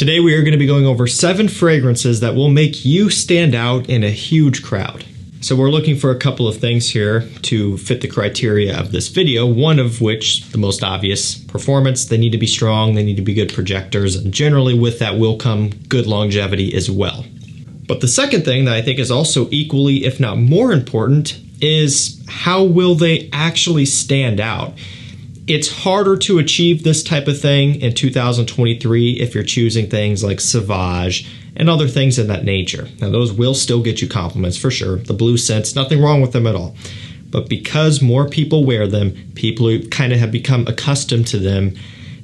Today we are going to be going over 7 fragrances that will make you stand out in a huge crowd. So we're looking for a couple of things here to fit the criteria of this video, one of which, the most obvious, performance. They need to be strong, they need to be good projectors, and generally with that will come good longevity as well. But the second thing that I think is also equally, if not more important, is how will they actually stand out? It's harder to achieve this type of thing in 2023 if you're choosing things like Sauvage and other things in that nature. Now those will still get you compliments for sure. The blue scents, nothing wrong with them at all. But because more people wear them, people who kind of have become accustomed to them,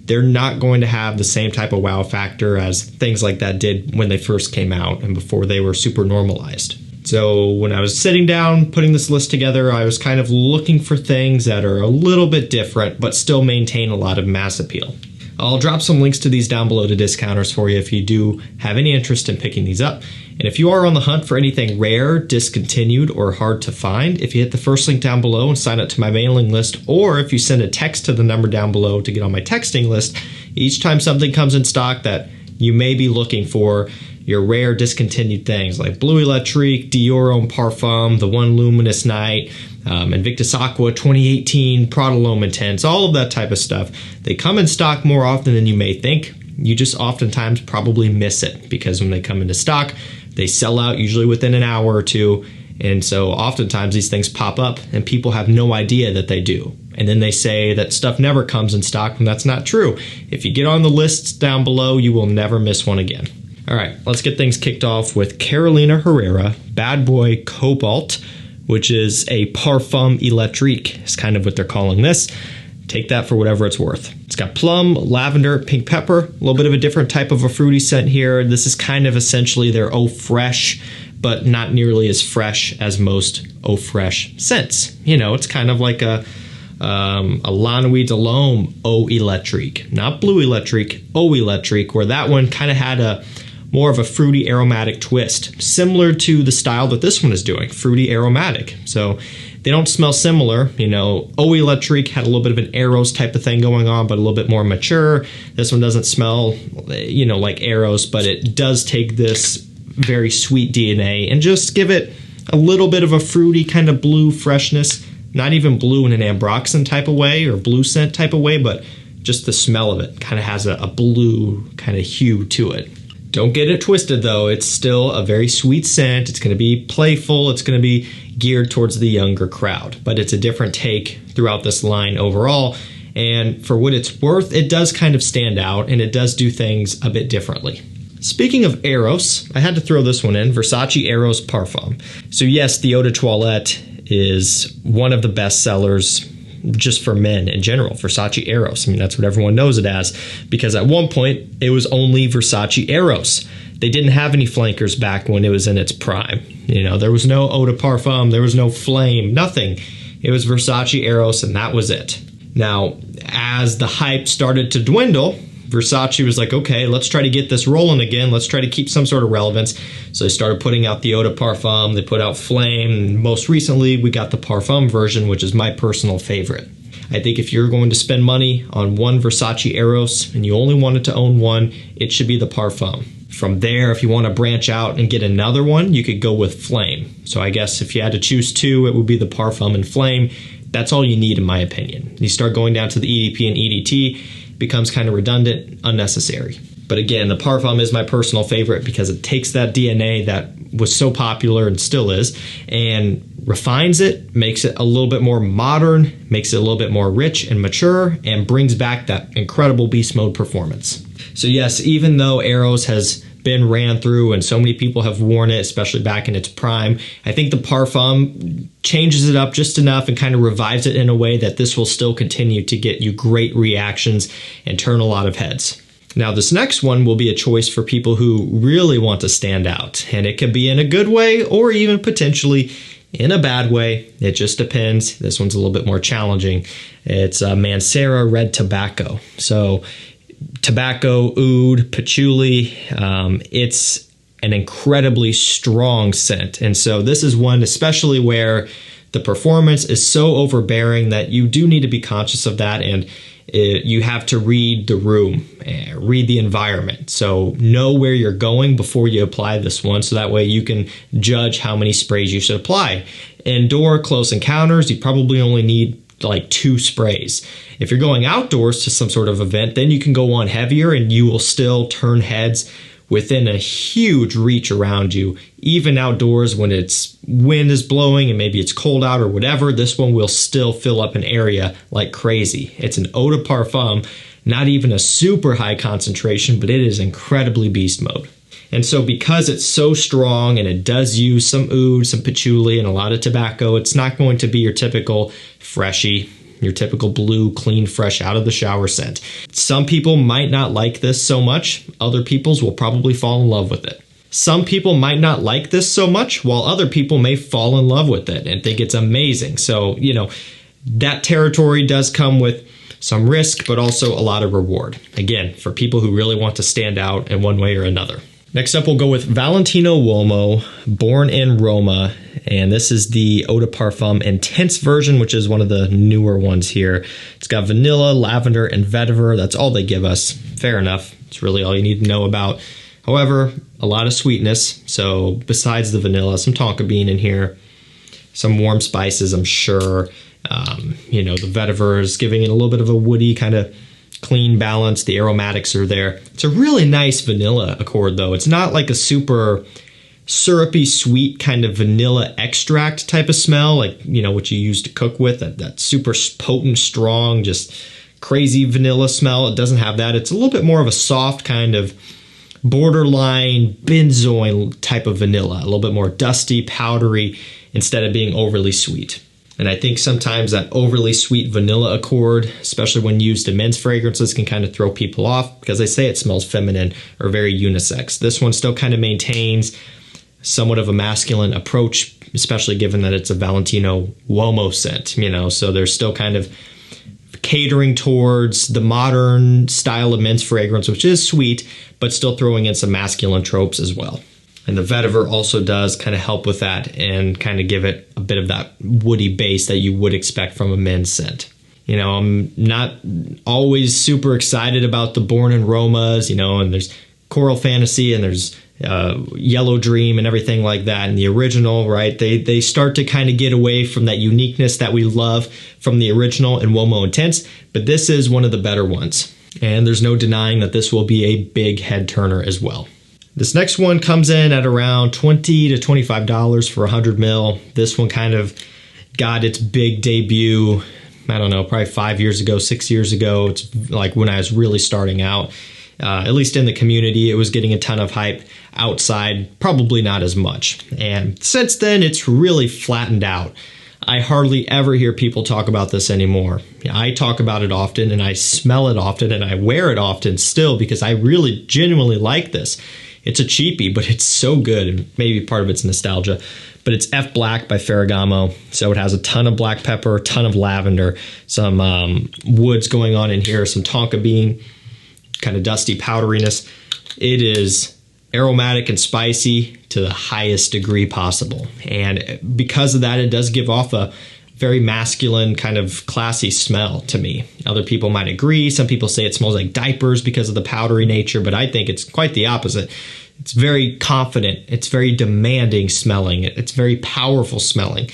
they're not going to have the same type of wow factor as things like that did when they first came out and before they were super normalized. So when I was sitting down putting this list together, I was kind of looking for things that are a little bit different but still maintain a lot of mass appeal. I'll drop some links to these down below to discounters for you if you do have any interest in picking these up. And if you are on the hunt for anything rare, discontinued, or hard to find, if you hit the first link down below and sign up to my mailing list, or if you send a text to the number down below to get on my texting list, each time something comes in stock that you may be looking for, your rare discontinued things like Blue Electrique, Dior Homme Parfum, The One Luminous Night, Invictus Aqua 2018, Prada L'Homme Intense, all of that type of stuff. They come in stock more often than you may think. You just oftentimes probably miss it because when they come into stock, they sell out usually within an hour or two. And so oftentimes these things pop up and people have no idea that they do. And then they say that stuff never comes in stock, and that's not true. If you get on the lists down below, you will never miss one again. All right, let's get things kicked off with Carolina Herrera Bad Boy Cobalt, which is a Parfum Electrique, is kind of what they're calling this. Take that for whatever it's worth. It's got plum, lavender, pink pepper, a little bit of a different type of a fruity scent here. This is kind of essentially their Eau Fresh, but not nearly as fresh as most Eau Fresh scents. You know, it's kind of like a La Nuit de l'Homme Eau Electrique, not Blue Electrique, Eau Electrique, where that one kind of had a more of a fruity aromatic twist, similar to the style that this one is doing, fruity aromatic. So they don't smell similar. You know, Eau Electrique had a little bit of an EROS type of thing going on, but a little bit more mature. This one doesn't smell, you know, like EROS, but it does take this very sweet DNA and just give it a little bit of a fruity kind of blue freshness. Not even blue in an ambroxan type of way or blue scent type of way, but just the smell of it kind of has a blue kind of hue to it. Don't get it twisted though, it's still a very sweet scent. It's going to be playful, it's going to be geared towards the younger crowd, but it's a different take throughout this line overall. And for what it's worth, it does kind of stand out and it does do things a bit differently. Speaking of EROS, I had to throw this one in, Versace EROS Parfum. So yes, the Eau de Toilette is one of the best sellers just for men in general, Versace EROS. I mean, that's what everyone knows it as, because at one point it was only Versace EROS. They didn't have any flankers back when it was in its prime. You know, there was no Eau de Parfum, there was no Flame, nothing. It was Versace EROS and that was it. Now, as the hype started to dwindle, Versace was like, okay, let's try to get this rolling again. Let's try to keep some sort of relevance. So they started putting out the Eau de Parfum. They put out Flame. And most recently, we got the Parfum version, which is my personal favorite. I think if you're going to spend money on one Versace EROS and you only wanted to own one, it should be the Parfum. From there, if you want to branch out and get another one, you could go with Flame. So I guess if you had to choose two, it would be the Parfum and Flame. That's all you need in my opinion. You start going down to the EDP and EDT, becomes kind of redundant, unnecessary. But again, the Parfum is my personal favorite because it takes that DNA that was so popular and still is and refines it, makes it a little bit more modern, makes it a little bit more rich and mature, and brings back that incredible beast mode performance. So yes, even though EROS has been ran through and so many people have worn it, especially back in its prime, I think the Parfum changes it up just enough and kind of revives it in a way that this will still continue to get you great reactions and turn a lot of heads. Now this next one will be a choice for people who really want to stand out, and it could be in a good way or even potentially in a bad way. It just depends. This one's a little bit more challenging. It's MANCERA Red Tobacco. So tobacco, oud, patchouli, it's an incredibly strong scent. And so this is one especially where the performance is so overbearing that you do need to be conscious of that. And you have to read the room, read the environment. So know where you're going before you apply this one, so that way you can judge how many sprays you should apply. Indoor close encounters, you probably only need like 2 sprays. If you're going outdoors to some sort of event, then you can go on heavier and you will still turn heads within a huge reach around you. Even outdoors when it's wind is blowing and maybe it's cold out or whatever, this one will still fill up an area like crazy. It's an eau de parfum, not even a super high concentration, but it is incredibly beast mode. And so because it's so strong and it does use some oud, some patchouli, and a lot of tobacco, it's not going to be your typical freshy, your typical blue, clean, fresh, out of the shower scent. Some people might not like this so much. Other people's will probably fall in love with it. Some people might not like this so much, while other people may fall in love with it and think it's amazing. So, you know, that territory does come with some risk, but also a lot of reward. Again, for people who really want to stand out in one way or another. Next up, we'll go with Valentino UOMO, Born in Roma, and this is the Eau de Parfum Intense version, which is one of the newer ones here. It's got vanilla, lavender, and vetiver. That's all they give us. Fair enough. It's really all you need to know about. However, a lot of sweetness. So besides the vanilla, some tonka bean in here, some warm spices, I'm sure. You know, the vetiver is giving it a little bit of a woody kind of clean balance. The aromatics are there. It's a really nice vanilla accord though. It's not like a super syrupy sweet kind of vanilla extract type of smell, like, you know, what you use to cook with, that super potent, strong, just crazy vanilla smell. It doesn't have that. It's a little bit more of a soft kind of borderline benzoin type of vanilla, a little bit more dusty, powdery, instead of being overly sweet. And I think sometimes that overly sweet vanilla accord, especially when used in men's fragrances, can kind of throw people off because they say it smells feminine or very unisex. This one still kind of maintains somewhat of a masculine approach, especially given that it's a Valentino UOMO scent, you know, so they're still kind of catering towards the modern style of men's fragrance, which is sweet, but still throwing in some masculine tropes as well. And the vetiver also does kind of help with that and kind of give it a bit of that woody base that you would expect from a men's scent. You know, I'm not always super excited about the Born in Romas, you know, and there's Coral Fantasy and there's Yellow Dream and everything like that. And the original, right, they start to kind of get away from that uniqueness that we love from the original and UOMO Intense, but this is one of the better ones. And there's no denying that this will be a big head turner as well. This next one comes in at around $20 to $25 for 100 ml. This one kind of got its big debut, I don't know, probably 5 years ago, 6 years ago. It's like when I was really starting out, at least in the community. It was getting a ton of hype. Outside, probably not as much. And since then, it's really flattened out. I hardly ever hear people talk about this anymore. I talk about it often, and I smell it often, and I wear it often still because I really genuinely like this. It's a cheapie, but it's so good, and maybe part of it's nostalgia. But it's F Black by Ferragamo, so it has a ton of black pepper, a ton of lavender, some woods going on in here, some tonka bean, kind of dusty powderiness. It is aromatic and spicy to the highest degree possible. And because of that, it does give off a very masculine, kind of classy smell to me. Other people might agree. Some people say it smells like diapers because of the powdery nature, but I think it's quite the opposite. It's very confident. It's very demanding smelling. It's very powerful smelling.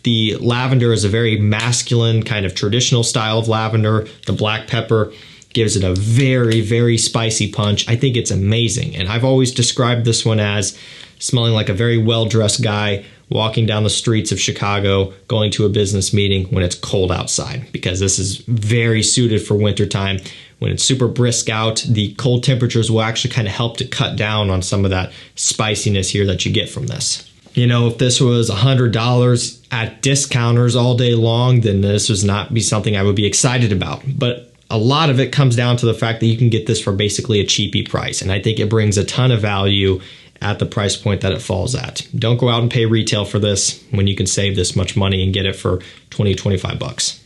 The lavender is a very masculine, kind of traditional style of lavender. The black pepper gives it a very, very spicy punch. I think it's amazing. And I've always described this one as smelling like a very well-dressed guy walking down the streets of Chicago, going to a business meeting when it's cold outside, because this is very suited for wintertime. When it's super brisk out, the cold temperatures will actually kind of help to cut down on some of that spiciness here that you get from this. You know, if this was $100 at discounters all day long, then this would not be something I would be excited about. But a lot of it comes down to the fact that you can get this for basically a cheapie price. And I think it brings a ton of value at the price point that it falls at. Don't go out and pay retail for this when you can save this much money and get it for 20, 25 bucks.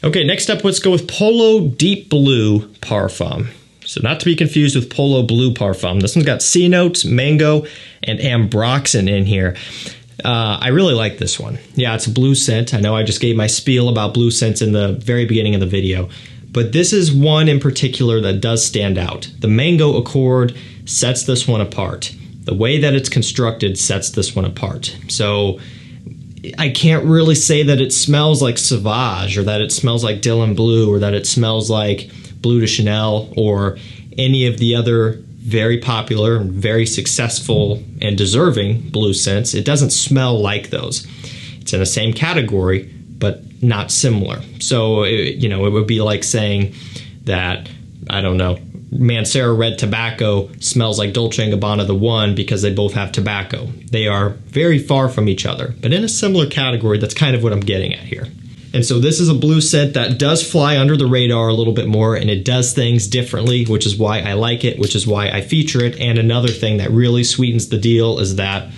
Okay, next up, let's go with Polo Deep Blue Parfum. So not to be confused with Polo Blue Parfum. This one's got C notes, mango, and ambroxan in here. I really like this one. Yeah, it's a blue scent. I know I just gave my spiel about blue scents in the very beginning of the video, But this is one in particular that does stand out. The Mango Accord sets this one apart. The way that it's constructed sets this one apart. So I can't really say that it smells like Sauvage, or that it smells like Dylan Blue, or that it smells like Blue de Chanel, or any of the other very popular and very successful and deserving blue scents. It doesn't smell like those. It's in the same category, but not similar. So, it would be like saying that, I don't know, MANCERA Red Tobacco smells like Dolce & Gabbana The One because they both have tobacco. They are very far from each other, but in a similar category. That's kind of what I'm getting at here. And so this is a blue scent that does fly under the radar a little bit more, and it does things differently, which is why I like it, which is why I feature it. And another thing that really sweetens the deal is that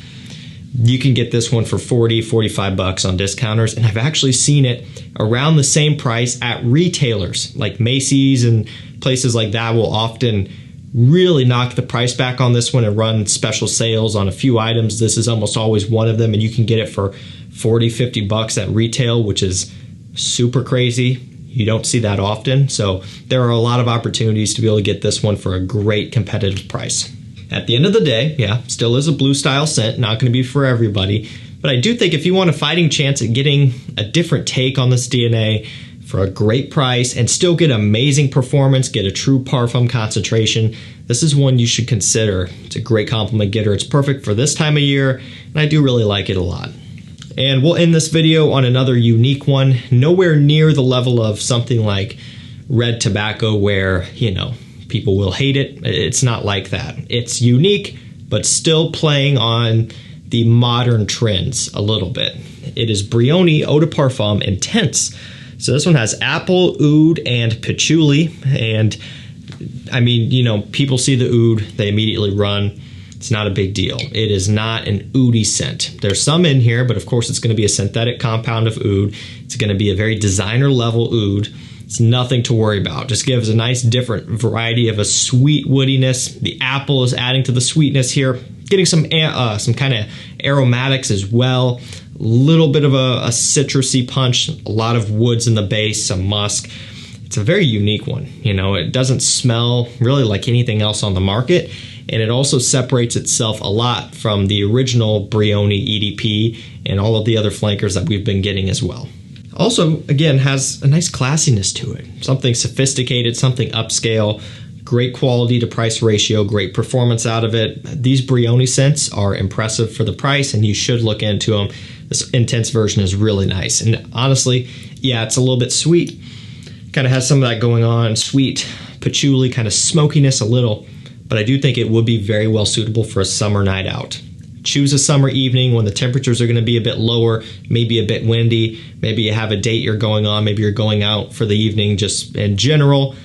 you can get this one for $40-45 on discounters, and I've actually seen it around the same price at retailers like Macy's, and places like that will often really knock the price back on this one and run special sales on a few items. This is almost always one of them, and you can get it for $40-50 at retail, which is super crazy. You don't see that often, so there are a lot of opportunities to be able to get this one for a great competitive price. At the end of the day, yeah, still is a blue style scent, not going to be for everybody, but I do think if you want a fighting chance at getting a different take on this DNA for a great price and still get amazing performance, get a true parfum concentration, this is one you should consider. It's a great compliment getter. It's perfect for this time of year, and I do really like it a lot. And we'll end this video on another unique one, nowhere near the level of something like Red Tobacco where, people will hate it. It's not like that. It's unique, but still playing on the modern trends a little bit. It is Brioni Eau de Parfum Intense. So this one has apple, oud, and patchouli. And I mean, people see the oud, they immediately run. It's not a big deal. It is not an oudy scent. There's some in here, but of course it's going to be a synthetic compound of oud. It's going to be a very designer level oud. It's nothing to worry about. Just gives a nice different variety of a sweet woodiness. The apple is adding to the sweetness here, getting some kind of aromatics as well. A little bit of a citrusy punch, a lot of woods in the base, some musk. It's a very unique one. It doesn't smell really like anything else on the market, and it also separates itself a lot from the original Brioni EDP and all of the other flankers that we've been getting as well. Also, again, has a nice classiness to it. Something sophisticated, something upscale, great quality to price ratio, great performance out of it. These Brioni scents are impressive for the price, and you should look into them. This intense version is really nice. And honestly, yeah, it's a little bit sweet. Kind of has some of that going on, sweet patchouli, kind of smokiness a little, but I do think it would be very well suitable for a summer night out. Choose a summer evening when the temperatures are going to be a bit lower, maybe a bit windy, maybe you have a date you're going on, maybe you're going out for the evening just in general.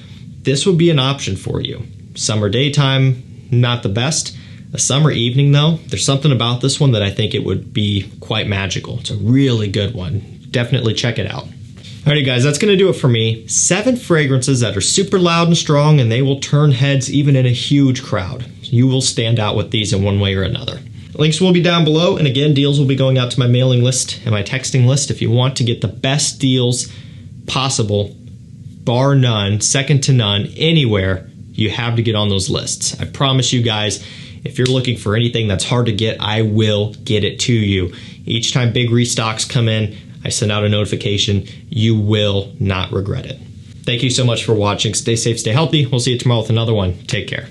This would be an option for you. Summer daytime, not the best. A summer evening though, there's something about this one that I think it would be quite magical. It's a really good one. Definitely check it out. Alrighty guys, that's going to do it for me. 7 fragrances that are super loud and strong, and they will turn heads even in a huge crowd. You will stand out with these in one way or another. Links will be down below, and again, deals will be going out to my mailing list and my texting list. If you want to get the best deals possible, bar none, second to none, anywhere, you have to get on those lists. I promise you guys, if you're looking for anything that's hard to get, I will get it to you. Each time big restocks come in, I send out a notification. You will not regret it. Thank you so much for watching. Stay safe, stay healthy. We'll see you tomorrow with another one. Take care.